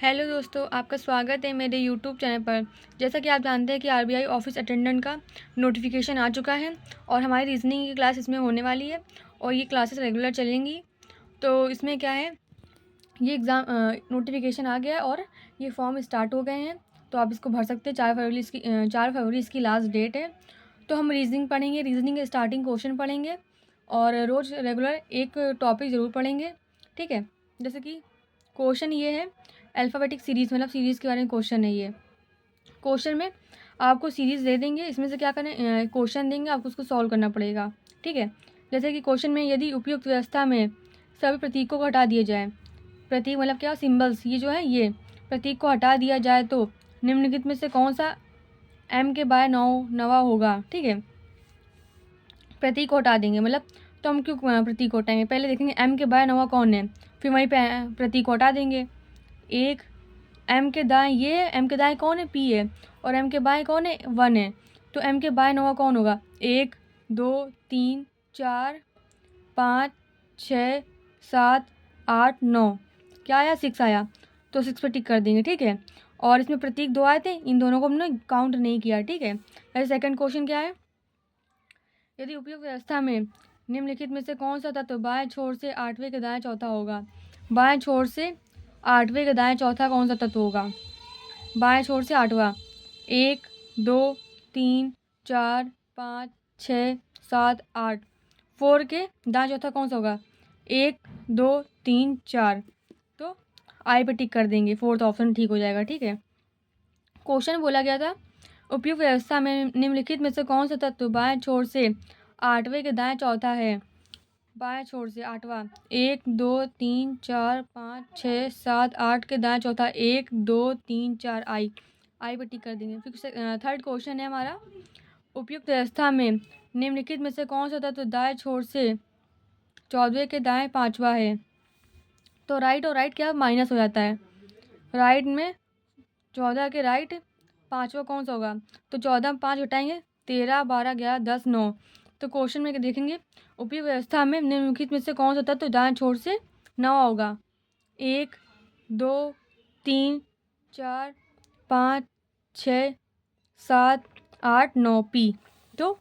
Hello दोस्तों, आपका स्वागत है मेरे यूट्यूब चैनल पर। जैसा कि आप जानते हैं कि आरबीआई ऑफिस अटेंडेंट का नोटिफिकेशन आ चुका है और हमारी रीजनिंग की क्लास इसमें होने वाली है और ये क्लासेस रेगुलर चलेंगी। तो इसमें क्या है, ये एग्ज़ाम नोटिफिकेशन आ गया है और ये फॉर्म स्टार्ट हो गए हैं, तो आप इसको भर सकते हैं। 4 फरवरी इसकी लास्ट डेट है। तो हम रीजनिंग पढ़ेंगे, रीजनिंग के स्टार्टिंग क्वेश्चन पढ़ेंगे और रोज़ रेगुलर एक टॉपिक ज़रूर पढ़ेंगे, ठीक है। जैसे कि क्वेश्चन ये है, अल्फ़ाबेटिक सीरीज़ मतलब सीरीज़ के बारे में क्वेश्चन है ये। क्वेश्चन में आपको सीरीज़ दे देंगे, इसमें से क्या करें, क्वेश्चन देंगे, आपको उसको सॉल्व करना पड़ेगा, ठीक है। जैसे कि क्वेश्चन में यदि उपयुक्त व्यवस्था में सभी प्रतीकों को हटा दिया जाए, प्रतीक मतलब क्या, सिंबल्स, ये जो है ये प्रतीक को हटा दिया जाए तो निम्नलिखित में से कौन सा एम के बाय नवा होगा, ठीक है। प्रतीक को हटा देंगे मतलब, तो हम क्यों प्रतीक को हटाएंगे, पहले देखेंगे एम के बाय नवा कौन है, फिर वहीं पे प्रतीक को हटा देंगे। एक एम के दाएं, ये एम के दाएं कौन है, पी है, और एम के बाएं कौन है, 1 है। तो एम के बाएं नवा कौन होगा, 1 2 3 4 5 6 7 8 9, क्या आया, 6 आया, तो 6 पे टिक कर देंगे, ठीक है। और इसमें प्रतीक 2 आए थे, इन दोनों को हमने काउंट नहीं किया, ठीक है। वैसे सेकंड क्वेश्चन क्या है, यदि उपयुक्त व्यवस्था में निम्नलिखित में से कौन सा तत्व बाएं छोर से 8वें के दाएं चौथा होगा। बाएं छोर से 8वें के दाएं चौथा कौन सा तत्व होगा, बाएं छोर से 8वां, 1 2 3 4 5 6 7 8, 4 के दाएं चौथा कौन सा होगा, 1 2 3 4, तो आई पे टिक कर देंगे, फोर्थ ऑप्शन ठीक हो जाएगा, ठीक है। क्वेश्चन बोला गया था, उपयुक्त व्यवस्था में निम्नलिखित में से कौन सा तत्व बाएं छोर से 8वें के दाएं चौथा है। बाएं छोर से 8वां, 1 2 3 4 5 6 7 8 के दाएं चौथा, 1 2 3 4, आई पे टिक कर देंगे। फिर थर्ड क्वेश्चन है हमारा, उपयुक्त व्यवस्था में निम्नलिखित में से कौन सा तत्व दाएं छोर से 14वें के दाएं 5वां है। तो राइट और राइट क्या माइनस हो जाता है, राइट में 14 के राइट 5वां कौन सा होगा, तो 14 में 5 घटाएंगे, 13 12 11 10 9। तो क्वेश्चन में देखेंगे, उपयुक्त व्यवस्था में निम्नलिखित में से कौन सा तत्व दाएं छोर से 9 होगा, 1 2 3 4 5 6 7 8 9, पी। तो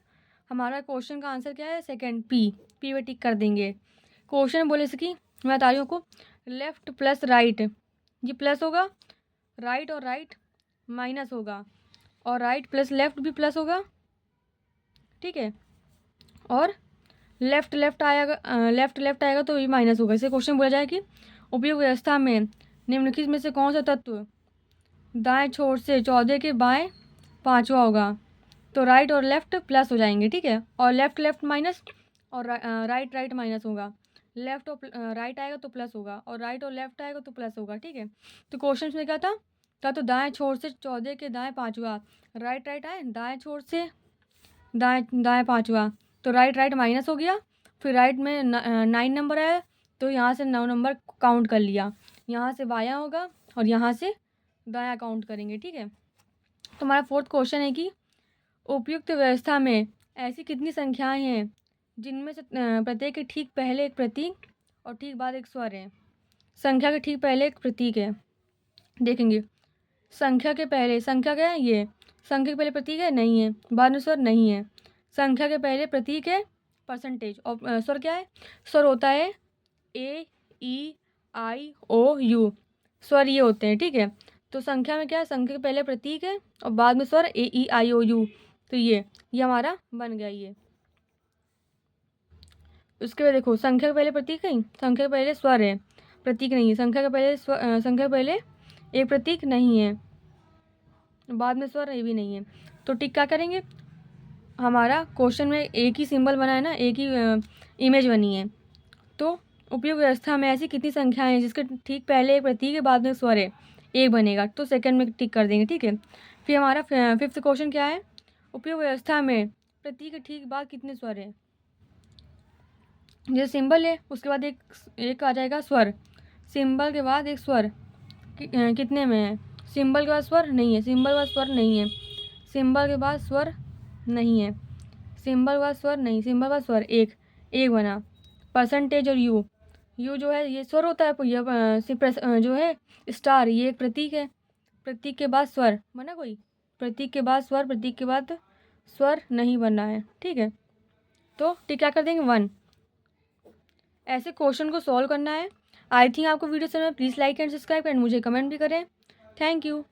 हमारा क्वेश्चन का आंसर क्या है, सेकंड, पी पे टिक कर देंगे। क्वेश्चन बोले से कि मैं बता रही हूँ आपको, लेफ्ट प्लस राइट, ये प्लस होगा, राइट और राइट माइनस होगा, और राइट प्लस लेफ्ट भी प्लस होगा, ठीक है। और लेफ्ट लेफ्ट आएगा तो ये माइनस होगा। इसे क्वेश्चन बोला जाए कि उपयुक्त व्यवस्था में निम्नलिखित में से कौन सा तत्व दाएं छोर से 14 के बाएं 5वां होगा। तो राइट और लेफ्ट प्लस हो जाएंगे, ठीक है, और लेफ्ट लेफ्ट माइनस, और राइट राइट माइनस होगा, लेफ्ट और राइट आएगा तो प्लस होगा, और राइट और लेफ्ट आएगा तो प्लस होगा, ठीक है। तो क्वेश्चन में क्या था, तो दाएं छोर से 14 के दाएं 5वां, राइट राइट आए, दाएं छोर से दाएं दाएं 5वां, तो राइट राइट माइनस हो गया, फिर राइट में 9 नंबर आया, तो यहाँ से 9 नंबर काउंट कर लिया, यहाँ से बायां होगा और यहाँ से दायां काउंट करेंगे, ठीक है। तो हमारा फोर्थ क्वेश्चन है कि उपयुक्त व्यवस्था में ऐसी कितनी संख्याएं हैं जिनमें से प्रत्येक के ठीक पहले एक प्रतीक और ठीक बाद एक स्वर है। संख्या के ठीक पहले एक प्रतीक है, देखेंगे संख्या के पहले, संख्या क्या है, ये संख्या के पहले प्रतीक है, नहीं है, बाद में स्वर नहीं है। संख्या के पहले प्रतीक है परसेंटेज, और स्वर क्या है, स्वर होता है ए ई आई ओ यू, स्वर ये होते हैं, ठीक है। तो संख्या में क्या है, संख्या के पहले प्रतीक है और बाद में स्वर ए ई आई ओ यू, तो ये हमारा बन गया ये। उसके बाद देखो, संख्या के पहले प्रतीक है, संख्या के पहले स्वर है, प्रतीक नहीं है, संख्या के पहले संख्या के पहले एक प्रतीक नहीं है, बाद में स्वर ये भी नहीं है, तो टिक क्या करेंगे। हमारा क्वेश्चन में एक ही सिंबल बना है ना, एक ही इमेज बनी है। तो उपयुक्त व्यवस्था में ऐसी कितनी संख्याएं हैं जिसके ठीक पहले एक प्रतीक है, बाद में स्वर है, एक बनेगा, तो सेकंड में टिक कर देंगे, ठीक है। फिर हमारा फिफ्थ क्वेश्चन क्या है, उपयुक्त व्यवस्था में प्रतीक के ठीक बाद कितने स्वर है। जैसे सिंबल है, उसके बाद एक आ जाएगा स्वर, सिंबल के बाद एक स्वर, कितने में है, सिंबल के बाद स्वर नहीं है, सिंबल के बाद स्वर नहीं है, सिंबल के बाद स्वर नहीं है, सिंबल के बाद स्वर नहीं, सिंबल के बाद स्वर, एक बना। परसेंटेज और यू, यू जो है ये स्वर होता है, यह जो है स्टार ये एक प्रतीक है। प्रतीक के बाद स्वर बना कोई, प्रतीक के बाद स्वर, प्रतीक के बाद स्वर नहीं बना है, ठीक है। तो टिक क्या कर देंगे 1। ऐसे क्वेश्चन को सॉल्व करना है। आई थिंक आपको वीडियो समझ में, please like and subscribe and मुझे कमेंट भी करें। Thank you.